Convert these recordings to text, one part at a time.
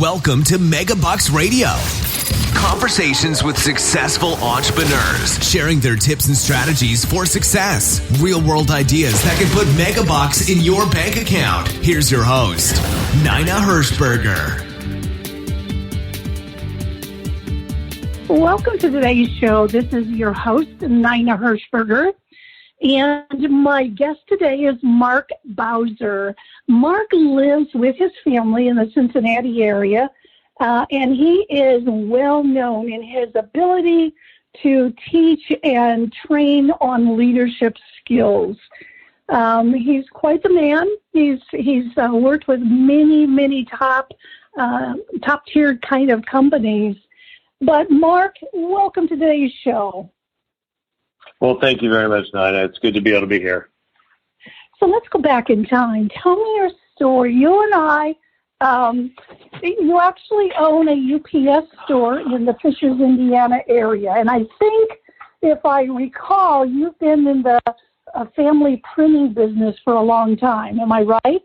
Welcome to MegaBucks Radio. Conversations with successful entrepreneurs, sharing their tips and strategies for success. Real-world ideas that can put MegaBucks in your bank account. Here's your host, Nina Hirschberger. Welcome to today's show. This is your host, Nina Hirschberger. And my guest today is Mark Bowser. Mark lives with his family in the Cincinnati area, and he is well known in his ability to teach and train on leadership skills. He's quite the man. He's worked with many top tier kind of companies. But Mark, welcome to today's show. Well, thank you very much, Nina. It's good to be able to be here. So let's go back in time. Tell me your story. You and I, you actually own a UPS store in the Fishers, Indiana area. And I think, if I recall, you've been in the family printing business for a long time. Am I right?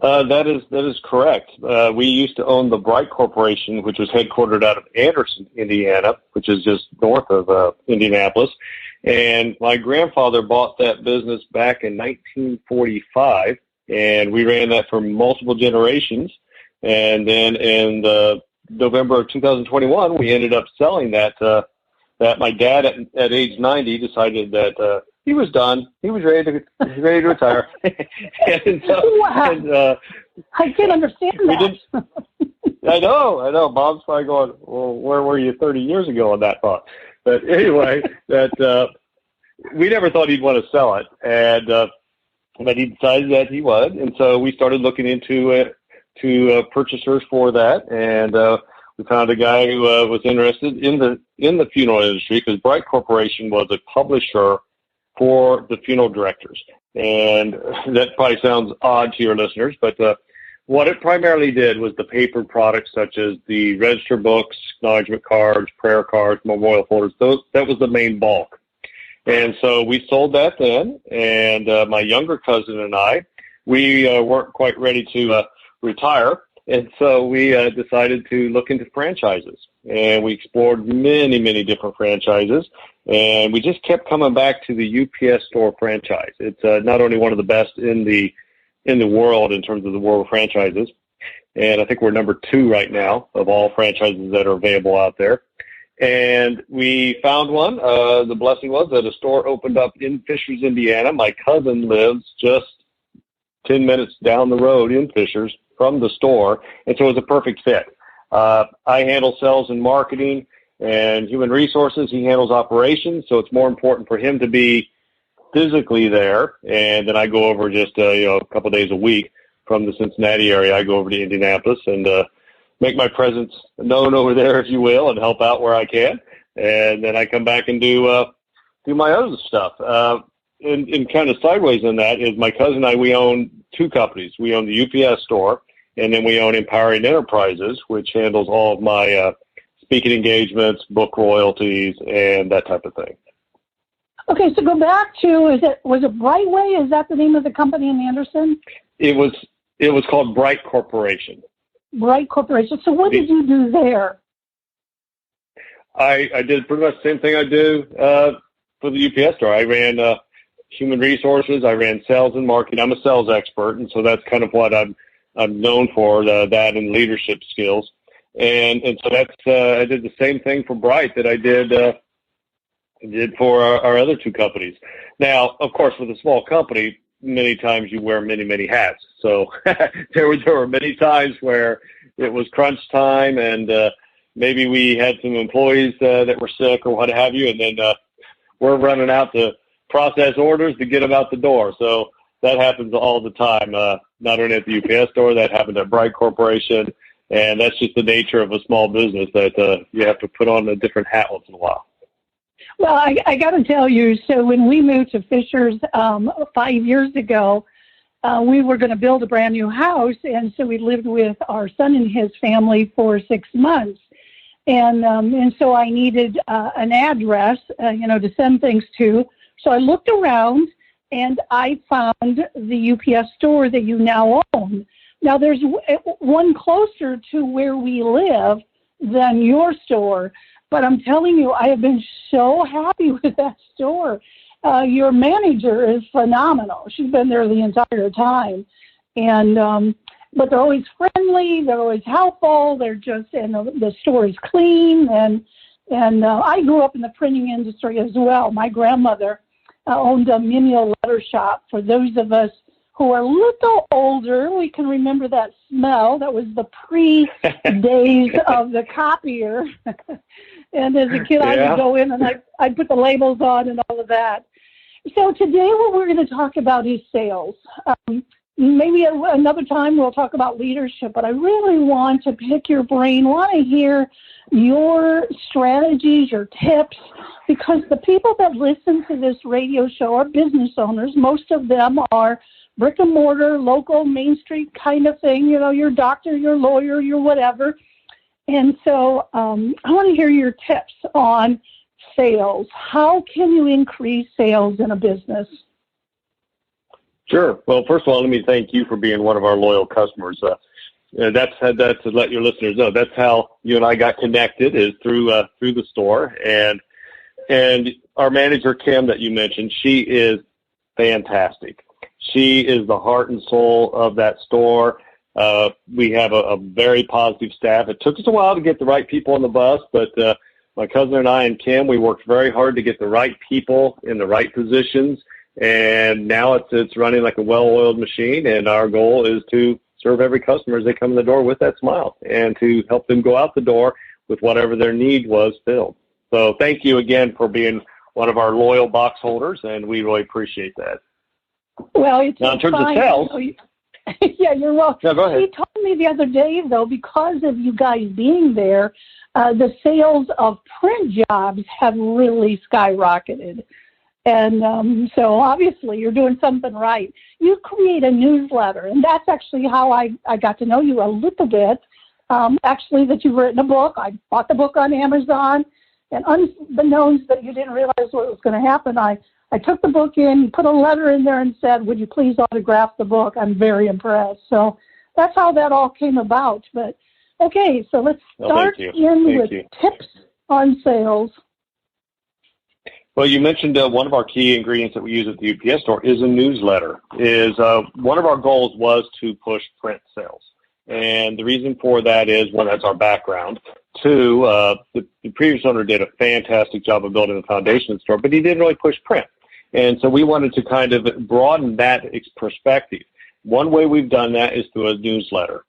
That is correct. We used to own the Bright Corporation, which was headquartered out of Anderson, Indiana, which is just north of Indianapolis. And my grandfather bought that business back in 1945, and we ran that for multiple generations. And then in November of 2021, we ended up selling that. That my dad, at age 90, decided that he was done. He was ready to retire. And so, wow. I can't understand that. I know. Bob's probably going, well, where were you 30 years ago on that thought? But anyway, that we never thought he'd want to sell it, and but he decided that he would, and so we started looking into purchasers for that, and we found a guy who was interested in the funeral industry, because Bright Corporation was a publisher for the funeral directors. And that probably sounds odd to your listeners, but what it primarily did was the paper products such as the register books, acknowledgement cards, prayer cards, memorial folders. That was the main bulk. And so we sold that then, and my younger cousin and I, we weren't quite ready to retire, and so we decided to look into franchises. And we explored many different franchises, and we just kept coming back to the UPS store franchise. It's not only one of the best in the world in terms of the world of franchises, and I think we're number 2 right now of all franchises that are available out there. And we found one. The blessing was that a store opened up in Fishers, Indiana. My cousin lives just 10 minutes down the road in Fishers from the store, and so it was a perfect fit. I handle sales and marketing and human resources. He handles operations, so it's more important for him to be physically there. And then I go over just a couple of days a week from the Cincinnati area. I go over to Indianapolis and make my presence known over there, if you will, and help out where I can. And then I come back and do my other stuff. And kind of sideways in that is my cousin and I, we own 2 companies. We own the UPS store, and then we own Empowering Enterprises, which handles all of my speaking engagements, book royalties, and that type of thing. Okay, so go back to, was it Brightway? Is that the name of the company in Anderson? It was called Bright Corporation. Bright Corporation. So what did you do there? I did pretty much the same thing I do for the UPS store. I ran human resources. I ran sales and marketing. I'm a sales expert, and so that's kind of what I'm known for, that and leadership skills. And so that's I did the same thing for Bright that I did for our other 2 companies. Now, of course, with a small company, many times you wear many hats. So there were many times where it was crunch time, and maybe we had some employees that were sick or what have you, and then we're running out to process orders to get them out the door. So that happens all the time, not only at the UPS store, that happened at Bright Corporation, and that's just the nature of a small business, that you have to put on a different hat once in a while. Well, I got to tell you, so when we moved to Fishers 5 years ago, we were going to build a brand new house, and so we lived with our son and his family for 6 months. And so I needed an address, to send things to. So I looked around, and I found the UPS store that you now own. Now, there's one closer to where we live than your store, but I'm telling you, I have been so happy with that store. Your manager is phenomenal. She's been there the entire time. And but they're always friendly, they're always helpful, they're just, and the store is clean. And I grew up in the printing industry as well. My grandmother owned a menial letter shop. For those of us who are a little older, we can remember that smell. That was the pre-days of the copier. And as a kid, I would go in and I'd put the labels on and all of that. So today what we're going to talk about is sales. Maybe another time we'll talk about leadership, but I really want to pick your brain, want to hear your strategies, your tips, because the people that listen to this radio show are business owners. Most of them are brick and mortar, local, Main Street kind of thing, you know, your doctor, your lawyer, your whatever. And so I want to hear your tips on sales. How can you increase sales in a business? Sure. Well, first of all, let me thank you for being one of our loyal customers. That's to let your listeners know. That's how you and I got connected, is through the store. And our manager, Kim, that you mentioned, she is fantastic. She is the heart and soul of that store. We have a very positive staff. It took us a while to get the right people on the bus, but my cousin and I and Kim, we worked very hard to get the right people in the right positions. And now it's running like a well-oiled machine, and our goal is to serve every customer as they come in the door with that smile and to help them go out the door with whatever their need was filled. So thank you again for being one of our loyal box holders, and we really appreciate that. Well, it's now, in terms fine. of sales. Yeah, you're welcome. No, go ahead. He told me the other day, though, because of you guys being there, the sales of print jobs have really skyrocketed. And so obviously you're doing something right. You create a newsletter, and that's actually how I got to know you a little bit. Actually, that you've written a book. I bought the book on Amazon, and unbeknownst that you didn't realize what was going to happen, I took the book in, put a letter in there and said, would you please autograph the book? I'm very impressed. So that's how that all came about. But, okay, so let's start with tips on sales. Well, you mentioned one of our key ingredients that we use at the UPS store is a newsletter. One of our goals was to push print sales. And the reason for that is, one, that's our background. Two, the previous owner did a fantastic job of building the foundation of the store, but he didn't really push print. And so we wanted to kind of broaden that perspective. One way we've done that is through a newsletter.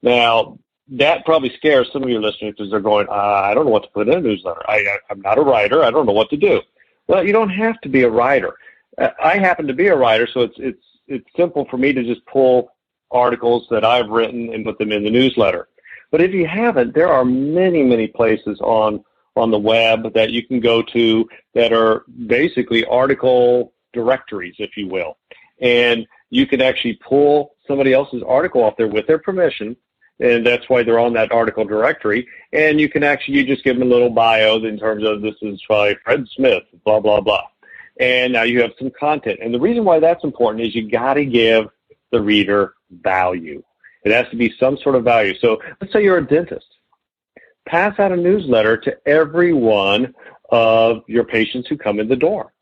Now, that probably scares some of your listeners because they're going, I don't know what to put in a newsletter. I'm not a writer. I don't know what to do. Well, you don't have to be a writer. I happen to be a writer, so it's simple for me to just pull articles that I've written and put them in the newsletter. But if you haven't, there are many, many places on the web that you can go to that are basically article directories, if you will. And you can actually pull somebody else's article off there with their permission, and that's why they're on that article directory. And you can you just give them a little bio in terms of, this is by Fred Smith, blah, blah, blah. And now you have some content. And the reason why that's important is you got to give the reader value. It has to be some sort of value. So let's say you're a dentist. Pass out a newsletter to every one of your patients who come in the door.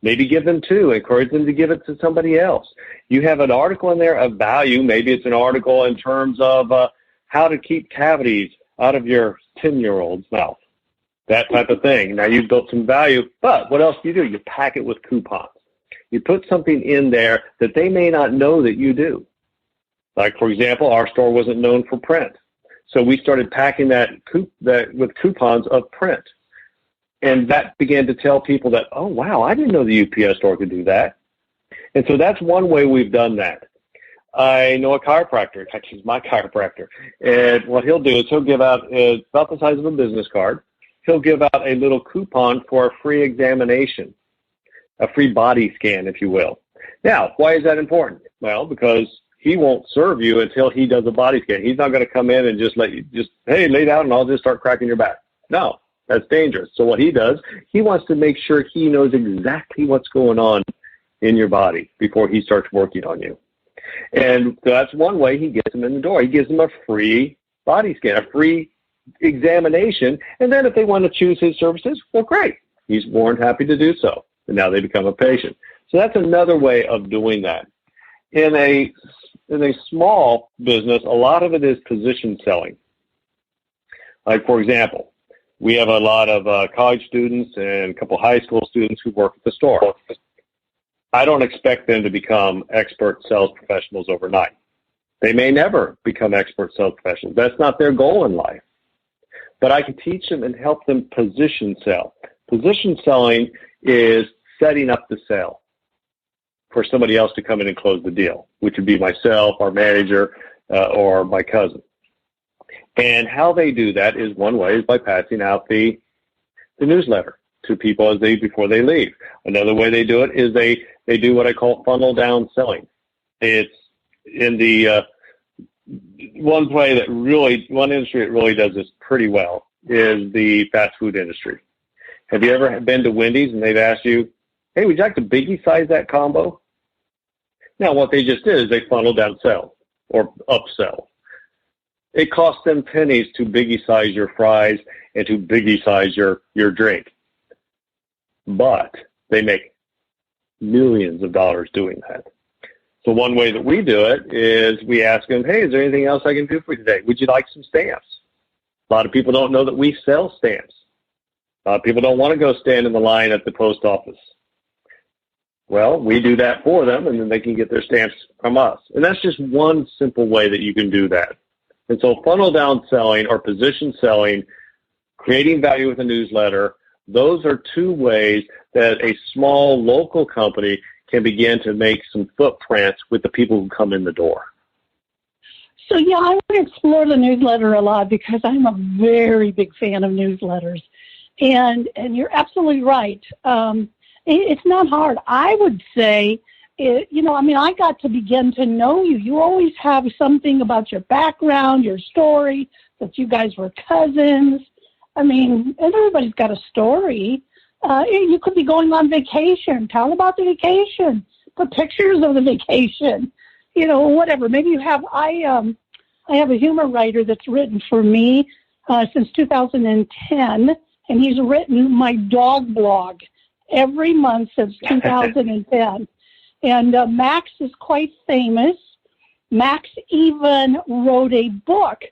Maybe give them two. Encourage them to give it to somebody else. You have an article in there of value. Maybe it's an article in terms of how to keep cavities out of your 10-year-old's mouth, that type of thing. Now, you've built some value, but what else do? You pack it with coupons. You put something in there that they may not know that you do. Like, for example, our store wasn't known for print. So we started packing that with coupons of print. And that began to tell people that, oh, wow, I didn't know the UPS store could do that. And so that's one way we've done that. I know a chiropractor. Actually, he's my chiropractor. And what he'll do is he'll give out, it's about the size of a business card, he'll give out a little coupon for a free examination, a free body scan, if you will. Now, why is that important? Well, because he won't serve you until he does a body scan. He's not going to come in and just let you hey, lay down and I'll just start cracking your back. No. That's dangerous. So what he does, he wants to make sure he knows exactly what's going on in your body before he starts working on you. And so that's one way he gets them in the door. He gives them a free body scan, a free examination. And then if they want to choose his services, well, great. He's more than happy to do so. And now they become a patient. So that's another way of doing that. In a small business, a lot of it is position selling. Like, for example, we have a lot of college students and a couple high school students who work at the store. I don't expect them to become expert sales professionals overnight. They may never become expert sales professionals. That's not their goal in life. But I can teach them and help them position sell. Position selling is setting up the sale for somebody else to come in and close the deal, which would be myself, our manager, or my cousin. And how they do that is one way is by passing out the newsletter to people before they leave. Another way they do it is they do what I call funnel down selling. It's in the one industry that really does this pretty well is the fast food industry. Have you ever been to Wendy's and they've asked you, hey, would you like to biggie size that combo? Now, what they just did is they funnel down sell or upsell. It costs them pennies to biggie size your fries and to biggie size your drink. But they make millions of dollars doing that. So one way that we do it is we ask them, hey, is there anything else I can do for you today? Would you like some stamps? A lot of people don't know that we sell stamps. A lot of people don't want to go stand in the line at the post office. Well, we do that for them, and then they can get their stamps from us. And that's just one simple way that you can do that. And so funnel down selling or position selling, creating value with a newsletter, those are two ways that a small local company can begin to make some footprints with the people who come in the door. So, yeah, I want to explore the newsletter a lot because I'm a very big fan of newsletters. And you're absolutely right. It's not hard. I would say, I got to begin to know you. You always have something about your background, your story, that you guys were cousins. I mean, everybody's got a story. You could be going on vacation. Tell about the vacation. Put pictures of the vacation. Whatever. Maybe you have. I have a humor writer that's written for me since 2010, and he's written my dog blog every month since 2010. And Max is quite famous. Max even wrote a book.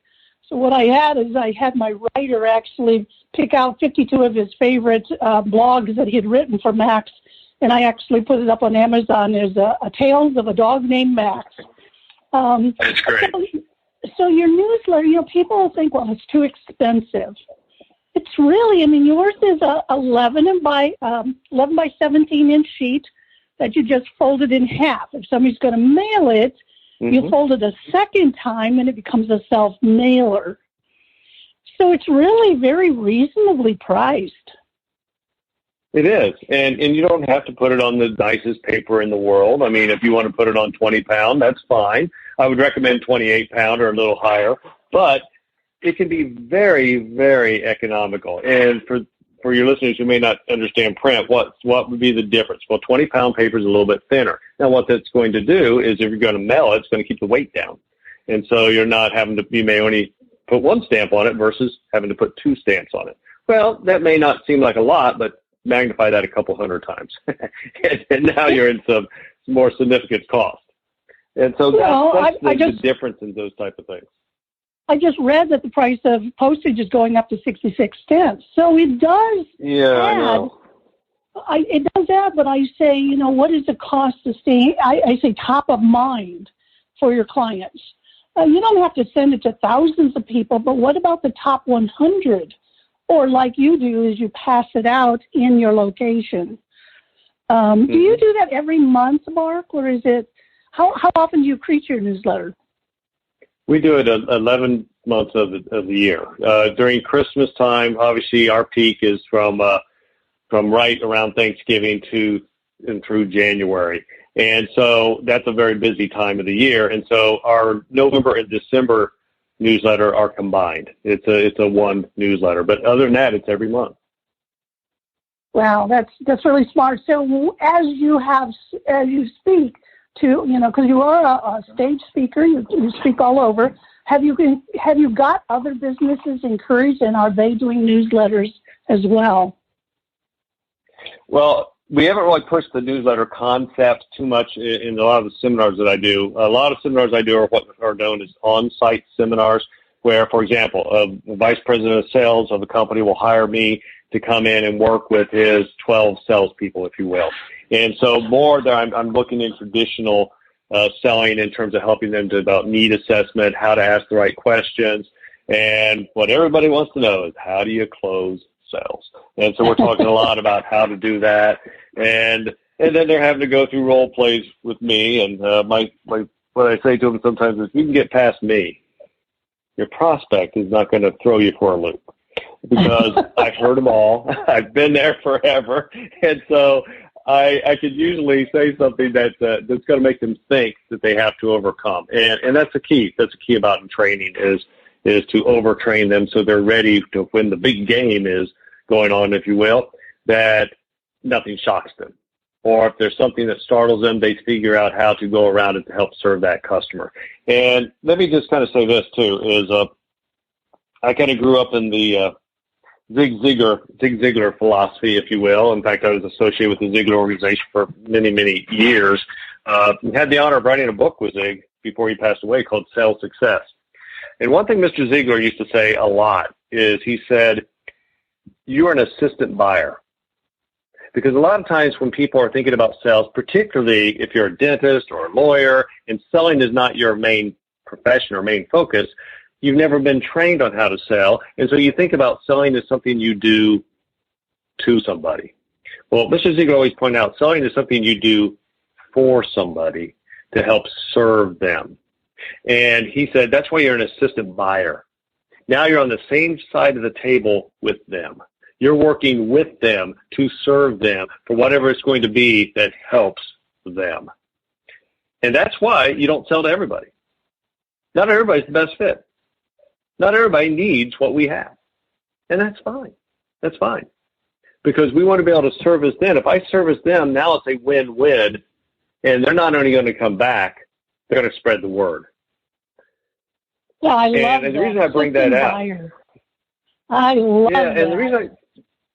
So what I had my writer actually pick out 52 of his favorite blogs that he had written for Max, and I actually put it up on Amazon as a Tales of a Dog Named Max. That's great. So your newsletter, people think, well, it's too expensive. It's really, yours is a 11 by 17 inch sheet that you just folded in half. If somebody's going to mail it, you fold it a second time and it becomes a self-mailer. So it's really very reasonably priced. It is. And you don't have to put it on the nicest paper in the world. If you want to put it on 20 pound, that's fine. I would recommend 28 pound or a little higher. But it can be very, very economical. And for your listeners who may not understand print, what would be the difference? Well, 20-pound paper is a little bit thinner. Now, what that's going to do is if you're going to mail it, it's going to keep the weight down. And so you're not you may only put one stamp on it versus having to put two stamps on it. Well, that may not seem like a lot, but magnify that a couple hundred times. and now you're in some more significant cost. And so that's the difference in those type of things. I just read that the price of postage is going up to 66 cents. So it does add. It does add, but I say, what is the cost to stay? I say top of mind for your clients. You don't have to send it to thousands of people, but what about the top 100? Or like you do is you pass it out in your location. Do you do that every month, Mark, or is it, how often do you create your newsletter? We do it 11 months of the year. During Christmas time, obviously our peak is from right around Thanksgiving and through January. And so that's a very busy time of the year. And so our November and December newsletter are combined. It's a one newsletter. But other than that, it's every month. Wow, that's really smart. So as you speak, to, because you are a stage speaker, you speak all over. Have you got other businesses encouraged, and are they doing newsletters as well? Well, we haven't really pushed the newsletter concept too much in a lot of the seminars that I do. A lot of seminars I do are what are known as on-site seminars, where, for example, a vice president of sales of a company will hire me to come in and work with his 12 salespeople, if you will. And so more that I'm looking in traditional selling in terms of helping them to about need assessment, how to ask the right questions, and what everybody wants to know is how do you close sales? And so we're talking a lot about how to do that, and then they're having to go through role plays with me. And what I say to them sometimes is, you can get past me, your prospect is not going to throw you for a loop, because I've heard them all. I've been there forever, and so I could usually say something that's going to make them think that they have to overcome, and that's the key. That's the key about training is to overtrain them so they're ready to, when the big game is going on, if you will, that nothing shocks them. Or if there's something that startles them, they figure out how to go around it to help serve that customer. And let me just kind of say this too, is I kind of grew up in the Zig Ziglar philosophy, if you will. In fact, I was associated with the Ziglar organization for many, many years. Had the honor of writing a book with Zig before he passed away called Sales Success. And one thing Mr. Ziglar used to say a lot is he said, you're an assistant buyer. Because a lot of times when people are thinking about sales, particularly if you're a dentist or a lawyer, and selling is not your main profession or main focus, you've never been trained on how to sell. And so you think about selling as something you do to somebody. Well, Mr. Ziglar always pointed out, selling is something you do for somebody to help serve them. And he said, that's why you're an assistant buyer. Now you're on the same side of the table with them. You're working with them to serve them for whatever it's going to be that helps them. And that's why you don't sell to everybody. Not everybody's the best fit. Not everybody needs what we have. And that's fine. That's fine. Because we want to be able to service them. If I service them, now it's a win-win. And they're not only going to come back, they're going to spread the word. Yeah, I love that. And the reason I bring that out. I love that. And the reason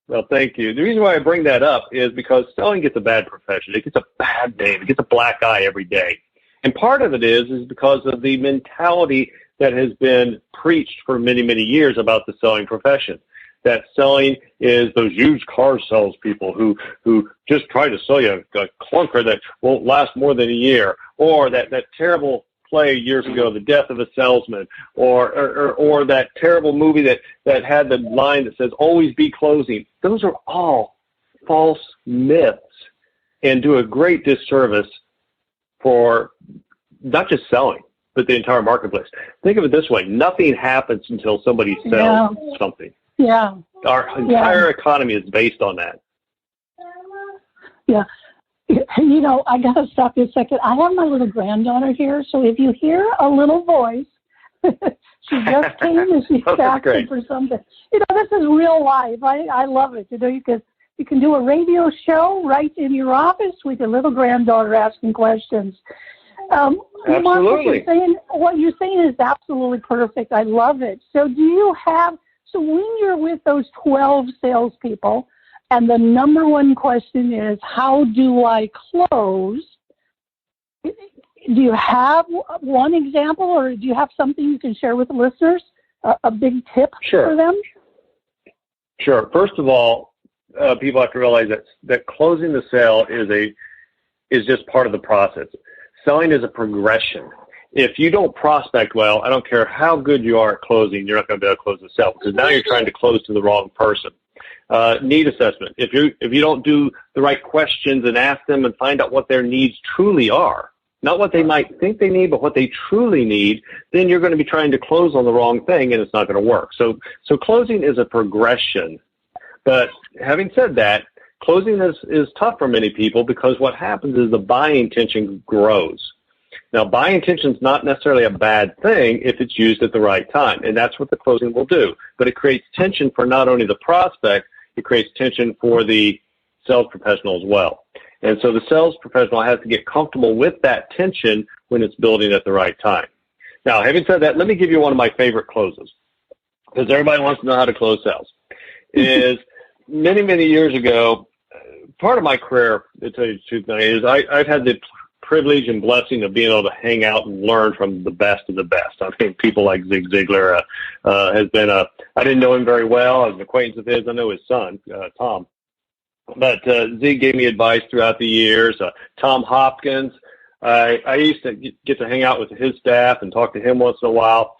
well, thank you. The reason why I bring that up is because selling gets a bad profession. It gets a bad name. It gets a black eye every day. And part of it is because of the mentality that has been preached for many, many years about the selling profession. That selling is those used car salespeople who just try to sell you a clunker that won't last more than a year, or that terrible play years ago, The Death of a Salesman, or that terrible movie that had the line that says, always be closing. Those are all false myths and do a great disservice for not just selling, but the entire marketplace. Think of it this way. Nothing happens until somebody sells something. Yeah. Our entire economy is based on that. Yeah. I got to stop you a second. I have my little granddaughter here, so if you hear a little voice, she just came and she's asking for something. This is real life. I love it. You can do a radio show right in your office with your little granddaughter asking questions. Absolutely. Mark, what you're saying is absolutely perfect. I love it. So when you're with those 12 salespeople, and the number one question is, how do I close? Do you have one example, or do you have something you can share with the listeners, a big tip for them? Sure. First of all, people have to realize that closing the sale is just part of the process. Selling is a progression. If you don't prospect well, I don't care how good you are at closing, you're not going to be able to close the sale, because now you're trying to close to the wrong person. Need assessment. If you don't do the right questions and ask them and find out what their needs truly are, not what they might think they need, but what they truly need, then you're going to be trying to close on the wrong thing, and it's not going to work. So closing is a progression. But having said that, closing is tough for many people, because what happens is the buying intention grows. Now, buying intention is not necessarily a bad thing if it's used at the right time, and that's what the closing will do. But it creates tension for not only the prospect, it creates tension for the sales professional as well. And so the sales professional has to get comfortable with that tension when it's building at the right time. Now, having said that, let me give you one of my favorite closes, because everybody wants to know how to close sales. Is many, many years ago, part of my career, to tell you the truth, is I've had the privilege and blessing of being able to hang out and learn from the best of the best. I think people like Zig Ziglar has been I didn't know him very well. I was an acquaintance of his. I know his son, Tom. But Zig gave me advice throughout the years. Tom Hopkins, I used to get to hang out with his staff and talk to him once in a while.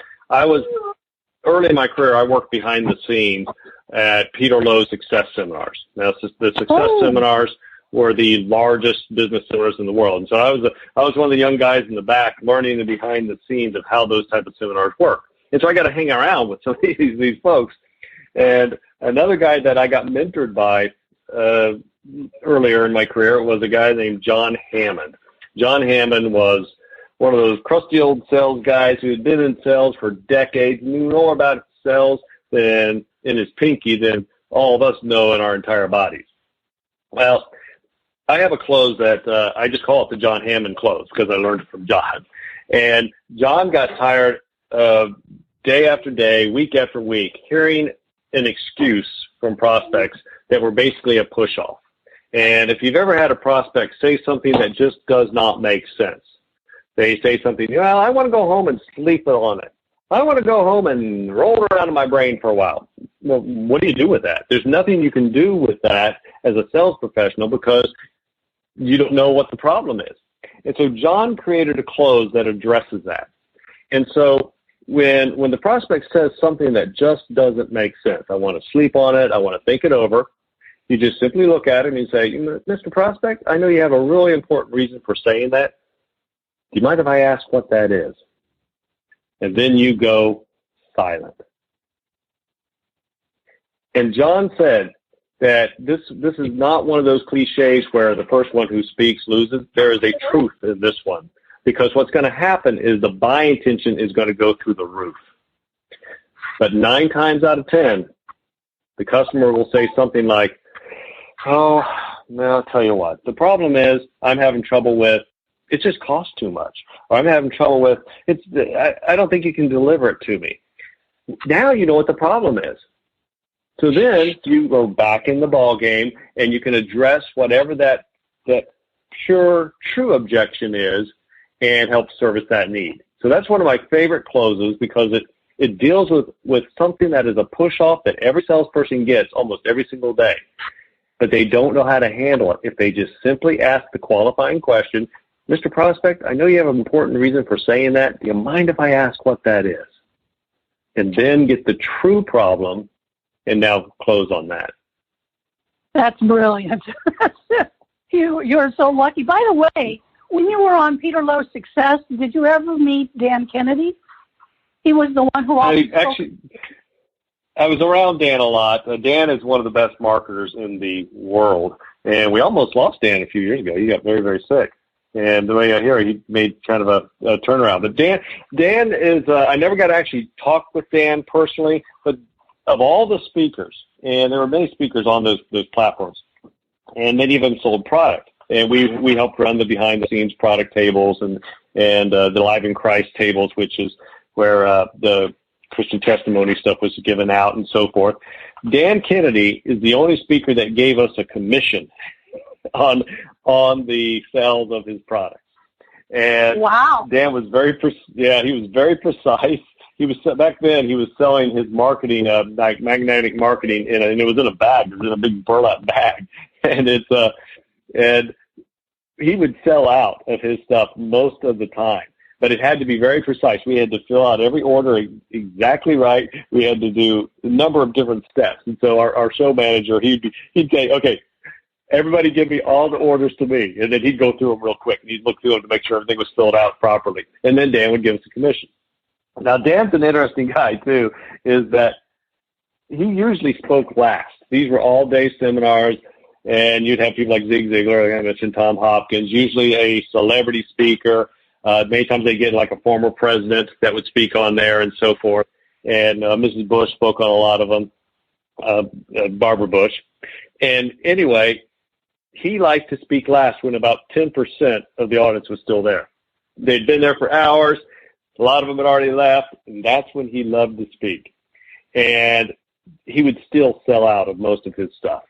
Early in my career, I worked behind the scenes at Peter Lowe's Success Seminars. Now, the Success Seminars were the largest business seminars in the world. And so I was one of the young guys in the back learning the behind the scenes of how those type of seminars work. And so I got to hang around with some of these folks. And another guy that I got mentored by earlier in my career was a guy named John Hammond. John Hammond was one of those crusty old sales guys who had been in sales for decades, knew more about sales in his pinky than all of us know in our entire bodies. Well, I have a close that I just call it the John Hammond close because I learned it from John. And John got tired of day after day, week after week, hearing an excuse from prospects that were basically a push-off. And if you've ever had a prospect say something that just does not make sense, they say something, well, I want to go home and sleep on it. I want to go home and roll around in my brain for a while. Well, what do you do with that? There's nothing you can do with that as a sales professional because you don't know what the problem is. And so John created a close that addresses that. And so when the prospect says something that just doesn't make sense, I want to sleep on it, I want to think it over, you just simply look at him and say, Mr. Prospect, I know you have a really important reason for saying that. Do you mind if I ask what that is? And then you go silent. And John said that this is not one of those cliches where the first one who speaks loses. There is a truth in this one. Because what's going to happen is the buy intention is going to go through the roof. But 9 times out of 10, the customer will say something like, oh, well, I'll tell you what. The problem is I'm having trouble with, it just costs too much. Or I'm having trouble with, I don't think you can deliver it to me. Now you know what the problem is. So then you go back in the ball game and you can address whatever that pure, true objection is and help service that need. So that's one of my favorite closes because it deals with something that is a push-off that every salesperson gets almost every single day. But they don't know how to handle it if they just simply ask the qualifying question, Mr. Prospect, I know you have an important reason for saying that. Do you mind if I ask what that is? And then get the true problem and now close on that. That's brilliant. You're so lucky. By the way, when you were on Peter Lowe's Success, did you ever meet Dan Kennedy? He was the one who I was around Dan a lot. Dan is one of the best marketers in the world, and we almost lost Dan a few years ago. He got very, very sick. And the way I hear, he made kind of a turnaround. But Dan is, I never got to actually talk with Dan personally, but of all the speakers, and there were many speakers on those platforms, and many of them sold product. And we helped run the behind-the-scenes product tables and the Live in Christ tables, which is where the Christian testimony stuff was given out and so forth. Dan Kennedy is the only speaker that gave us a commission on the sales of his products. And wow. Dan was he was very precise. He was back then. He was selling his marketing, like magnetic marketing, and it was in a bag. It was in a big burlap bag, and and he would sell out of his stuff most of the time. But it had to be very precise. We had to fill out every order exactly right. We had to do a number of different steps. And so our show manager, he'd say, okay, everybody give me all the orders to me. And then he'd go through them real quick. And he'd look through them to make sure everything was filled out properly. And then Dan would give us a commission. Now, Dan's an interesting guy, too, is that he usually spoke last. These were all-day seminars, and you'd have people like Zig Ziglar, like I mentioned, Tom Hopkins, usually a celebrity speaker. Many times they get like a former president that would speak on there and so forth. And Mrs. Bush spoke on a lot of them, Barbara Bush. And anyway, he liked to speak last when about 10% of the audience was still there. They'd been there for hours. A lot of them had already left, and that's when he loved to speak. And he would still sell out of most of his stuff.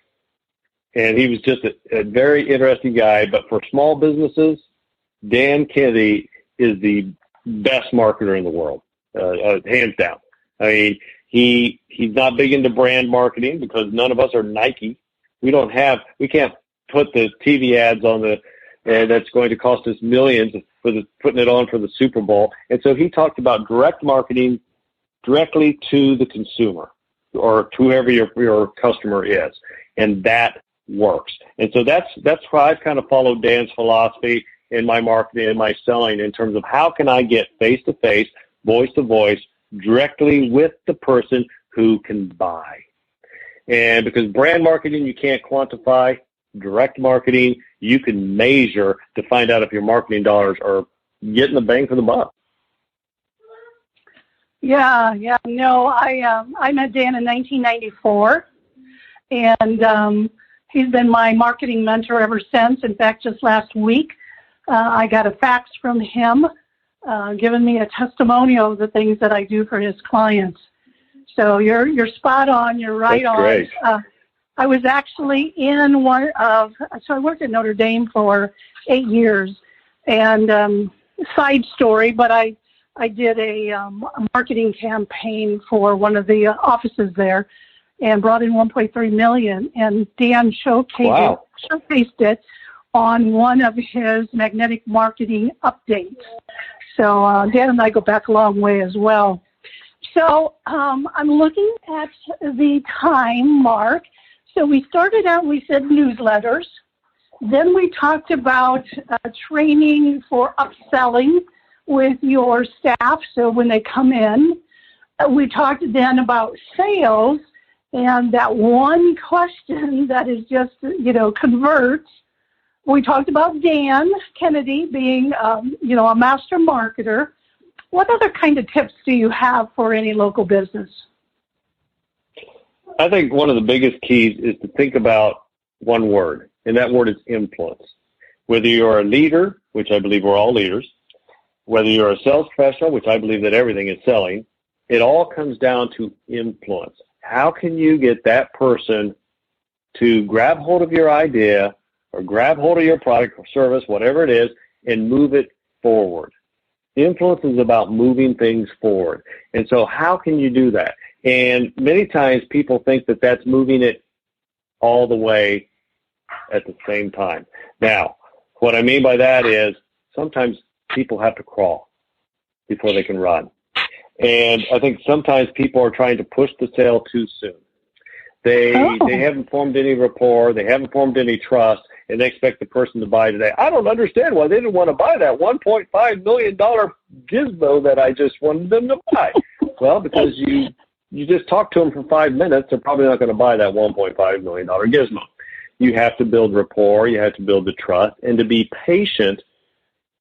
And he was just a very interesting guy. But for small businesses, Dan Kennedy is the best marketer in the world, hands down. I mean, he's not big into brand marketing because none of us are Nike. We can't put the TV ads on that's going to cost us millions for putting it on for the Super Bowl. And so he talked about direct marketing directly to the consumer or to whoever your customer is. And that works. And so that's why I've kind of followed Dan's philosophy in my marketing and my selling in terms of how can I get face-to-face, voice-to-voice, directly with the person who can buy. And because brand marketing you can't quantify, direct marketing you can measure to find out if your marketing dollars are getting the bang for the buck. Yeah. No, I met Dan in 1994, and he's been my marketing mentor ever since. In fact, just last week, I got a fax from him giving me a testimonial of the things that I do for his clients. So you're spot on. You're right on. Great. I was actually in so I worked at Notre Dame for 8 years, and side story, but I did a marketing campaign for one of the offices there and brought in $1.3 million, and Dan showcased it on one of his magnetic marketing updates. So Dan and I go back a long way as well. So I'm looking at the time, Mark. So we started out, we said newsletters. Then we talked about training for upselling with your staff, so when they come in. We talked then about sales and that one question that is just, converts. We talked about Dan Kennedy being, a master marketer. What other kind of tips do you have for any local business? I think one of the biggest keys is to think about one word, and that word is influence. Whether you're a leader, which I believe we're all leaders, whether you're a sales professional, which I believe that everything is selling, it all comes down to influence. How can you get that person to grab hold of your idea or grab hold of your product or service, whatever it is, and move it forward? Influence is about moving things forward. And so how can you do that? And many times people think that that's moving it all the way at the same time. Now, what I mean by that is sometimes people have to crawl before they can run. And I think sometimes people are trying to push the sale too soon. They haven't formed any rapport, they haven't formed any trust, and they expect the person to buy today. I don't understand why they didn't want to buy that $1.5 million gizmo that I just wanted them to buy. Well, because you just talk to them for 5 minutes, they're probably not going to buy that $1.5 million gizmo. You have to build rapport, you have to build the trust, and to be patient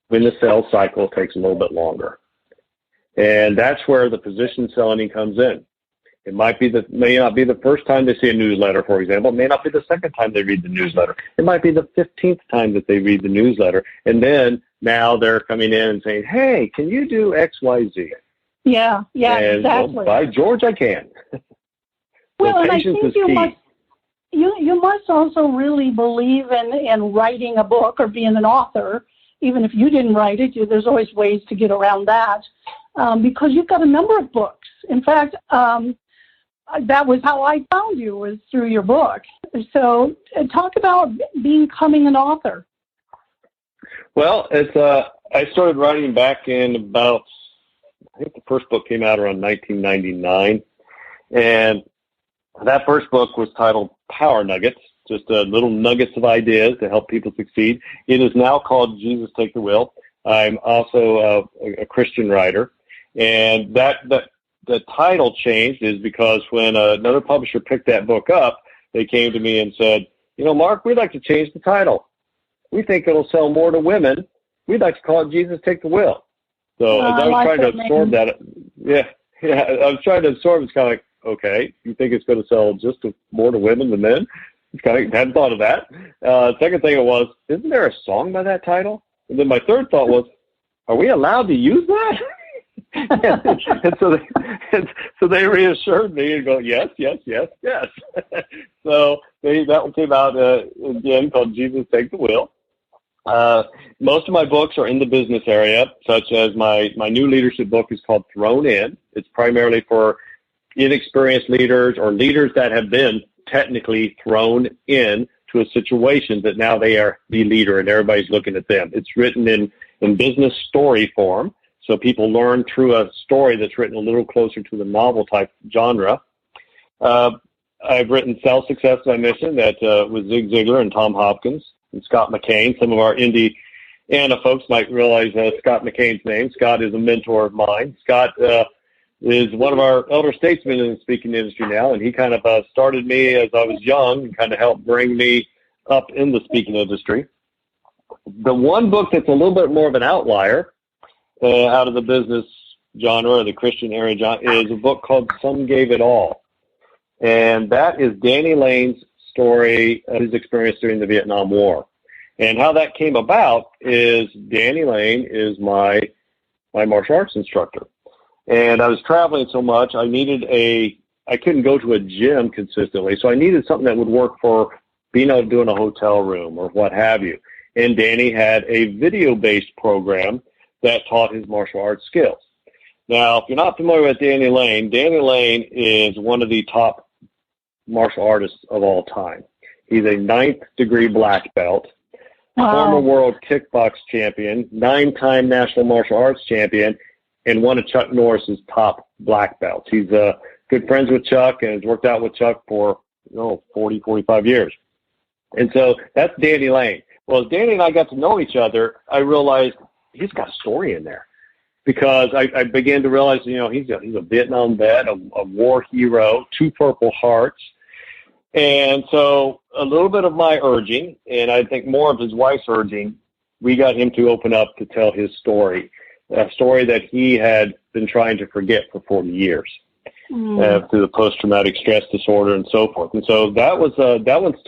when the sales cycle takes a little bit longer. And that's where the position selling comes in. It may not be the first time they see a newsletter, for example. It may not be the second time they read the newsletter. It might be the 15th time that they read the newsletter. And then now they're coming in and saying, hey, can you do X, Y, Z? Yeah, and, exactly. Well, by George, I can. Well, and I think you must also really believe in writing a book or being an author. Even if you didn't write it, there's always ways to get around that because you've got a number of books. In fact, that was how I found you, was through your book. So talk about becoming an author. Well, I started writing back in about, I think the first book came out around 1999. And that first book was titled Power Nuggets, just little nuggets of ideas to help people succeed. It is now called Jesus Take the Wheel. I'm also a Christian writer. And the title changed is because when another publisher picked that book up, they came to me and said, Mark, we'd like to change the title. We think it'll sell more to women. We'd like to call it Jesus Take the Wheel. So as I was trying to absorb that, I was trying to absorb, it's kind of like, okay, you think it's going to sell just more to women than men? Hadn't thought of that. Second thing it was, isn't there a song by that title? And then my third thought was, are we allowed to use that? and so they reassured me and go, yes. So that one came out again called Jesus Take the Wheel. Most of my books are in the business area, such as my new leadership book is called Thrown In. It's primarily for inexperienced leaders or leaders that have been technically thrown in to a situation that now they are the leader and everybody's looking at them. It's written in business story form, so people learn through a story that's written a little closer to the novel type genre. I've written Sell Success by Mission that with Zig Ziglar and Tom Hopkins and Scott McKain. Some of our Indiana folks might realize Scott McKain's name. Scott is a mentor of mine. Scott is one of our elder statesmen in the speaking industry now, and he kind of started me as I was young and kind of helped bring me up in the speaking industry. The one book that's a little bit more of an outlier out of the business genre or the Christian area genre is a book called Some Gave It All. And that is Danny Lane's story of his experience during the Vietnam War. And how that came about is Danny Lane is my martial arts instructor. And I was traveling so much, I couldn't go to a gym consistently, so I needed something that would work for being able to do in a hotel room or what have you. And Danny had a video-based program that taught his martial arts skills. Now, if you're not familiar with Danny Lane is one of the top martial artists of all time. He's a 9th degree black belt, former world kickbox champion, 9-time national martial arts champion, and one of Chuck Norris's top black belts. He's good friends with Chuck and has worked out with Chuck for 40, 45 years. And so that's Danny Lane. Well, as Danny and I got to know each other, I realized he's got a story in there. Because I began to realize, he's a Vietnam vet, a war hero, 2 Purple Hearts. And so a little bit of my urging, and I think more of his wife's urging, we got him to open up to tell his story, a story that he had been trying to forget for 40 years through the post-traumatic stress disorder and so forth. And so that one's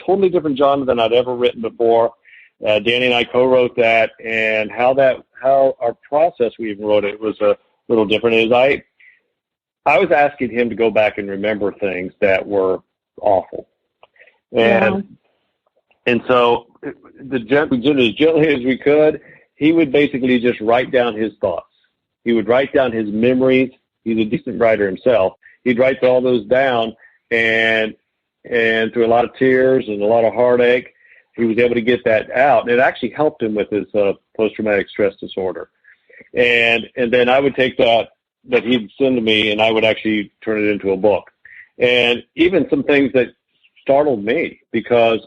totally different genre than I'd ever written before. Danny and I co-wrote that, and how our process we even wrote it was a little different. Is I was asking him to go back and remember things that were awful, and so we did it as gently as we could. He would basically just write down his thoughts. He would write down his memories. He's a decent writer himself. He'd write all those down, and through a lot of tears and a lot of heartache, he was able to get that out. And it actually helped him with his post-traumatic stress disorder. And then I would take that he'd send to me, and I would actually turn it into a book. And even some things that startled me, because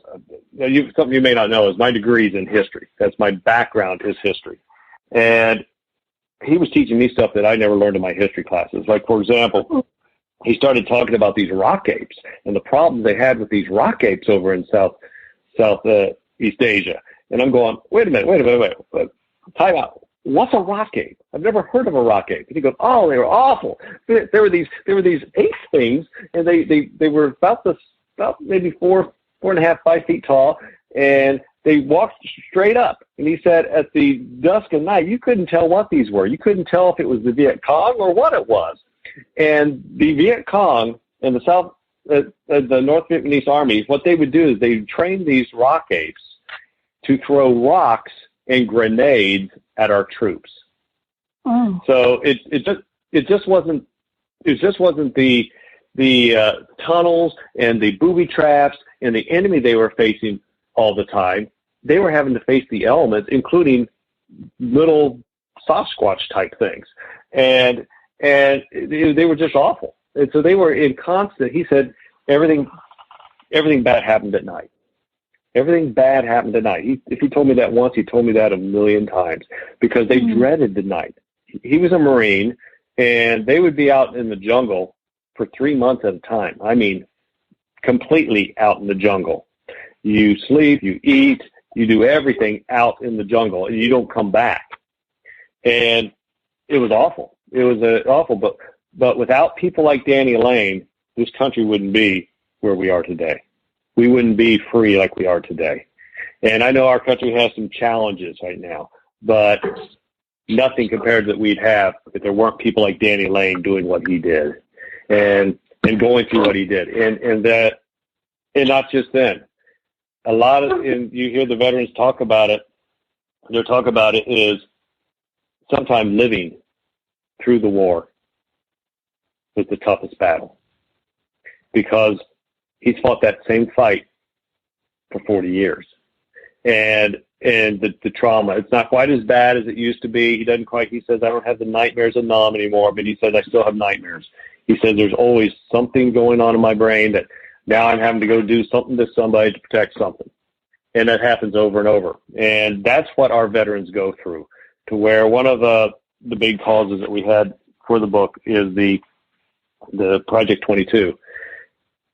something you may not know is my degree is in history. That's my background is history. And he was teaching me stuff that I never learned in my history classes. Like, for example, he started talking about these rock apes and the problems they had with these rock apes over in Southeast Asia. And I'm going, wait a minute. Time out. What's a rock ape? I've never heard of a rock ape. And he goes, oh, they were awful. There were these ape things, and they were about maybe 4.5, 5 feet tall, and they walked straight up. And he said at the dusk of night, you couldn't tell what these were. You couldn't tell if it was the Viet Cong or what it was. And the Viet Cong and the North Vietnamese army, what they would do is they would train these rock apes to throw rocks and grenades at our troops. Oh. So it just wasn't the tunnels and the booby traps and the enemy they were facing all the time. They were having to face the elements, including little Sasquatch type things, and they were just awful. And so they were in constant. He said everything bad happened at night. Everything bad happened at night. If he told me that once, he told me that a million times, because they dreaded the night. He was a Marine, and they would be out in the jungle for 3 months at a time. I mean, completely out in the jungle. You sleep, you eat, you do everything out in the jungle, and you don't come back. And it was awful. It was awful, but without people like Danny Lane, this country wouldn't be where we are today. we wouldn't be free like we are today. And I know our country has some challenges right now, but nothing compared to that we'd have if there weren't people like Danny Lane doing what he did and going through what he did. And not just then. A lot of, and you hear the veterans talk about it, their talk about it is sometimes living through the war was the toughest battle, because he's fought that same fight for 40 years. And the trauma, it's not quite as bad as it used to be. He says, I don't have the nightmares of Nam anymore, but he says, I still have nightmares. He says, there's always something going on in my brain that now I'm having to go do something to somebody to protect something. And that happens over and over. And that's what our veterans go through, to where one of the big causes that we had for the book is the Project 22.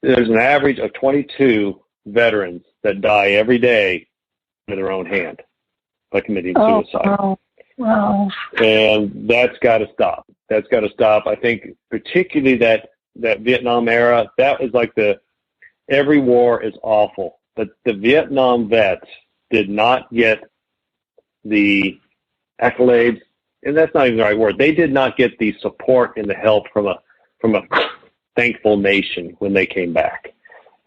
There's an average of 22 veterans that die every day with their own hand by committing suicide. Wow. And that's got to stop. That's got to stop. I think particularly that Vietnam era, that was like every war is awful, but the Vietnam vets did not get the accolades, and that's not even the right word. They did not get the support and the help from a thankful nation when they came back.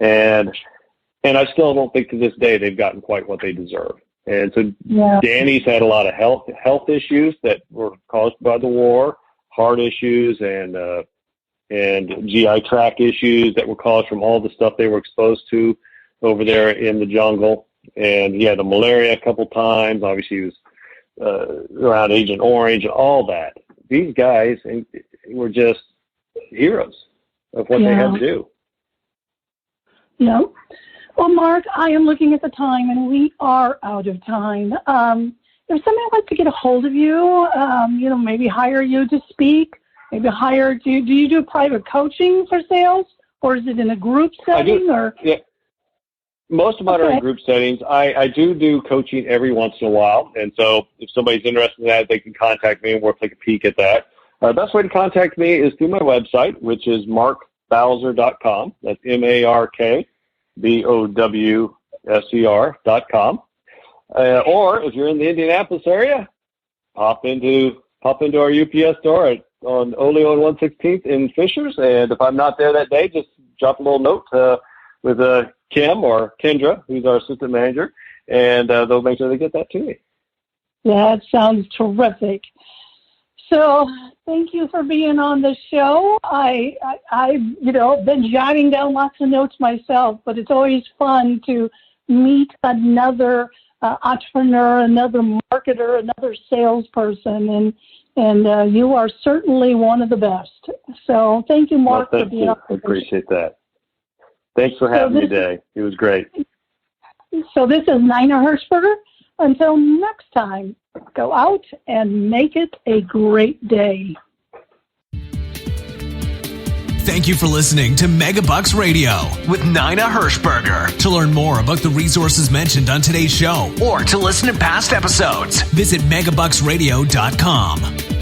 And I still don't think to this day they've gotten quite what they deserve. And so Danny's had a lot of health issues that were caused by the war, heart issues and GI tract issues that were caused from all the stuff they were exposed to over there in the jungle. And he had malaria a couple times. Obviously, he was around Agent Orange and all that. These guys were just heroes of what they had to do. Yeah. Well, Mark, I am looking at the time, and we are out of time. If somebody would like to get a hold of you, maybe hire you to speak, maybe do you do private coaching for sales, or is it in a group setting? Yeah. Most of mine are in group settings. I do coaching every once in a while, and so if somebody's interested in that, they can contact me and we'll take a peek at that. The best way to contact me is through my website, which is markbowser.com. That's MarkBowser.com. Or if you're in the Indianapolis area, pop into our UPS store on Oleo and 116th in Fishers. And if I'm not there that day, just drop a little note with Kim or Kendra, who's our assistant manager, and they'll make sure they get that to me. That sounds terrific. So thank you for being on the show. I've been jotting down lots of notes myself, but it's always fun to meet another entrepreneur, another marketer, another salesperson, and you are certainly one of the best. So thank you, Mark, for being on the show. I appreciate that. Thanks for having me today. It was great. So this is Nina Hirschberger. Until next time, go out and make it a great day. Thank you for listening to MegaBucks Radio with Nina Hirschberger. To learn more about the resources mentioned on today's show or to listen to past episodes, visit MegaBucksRadio.com.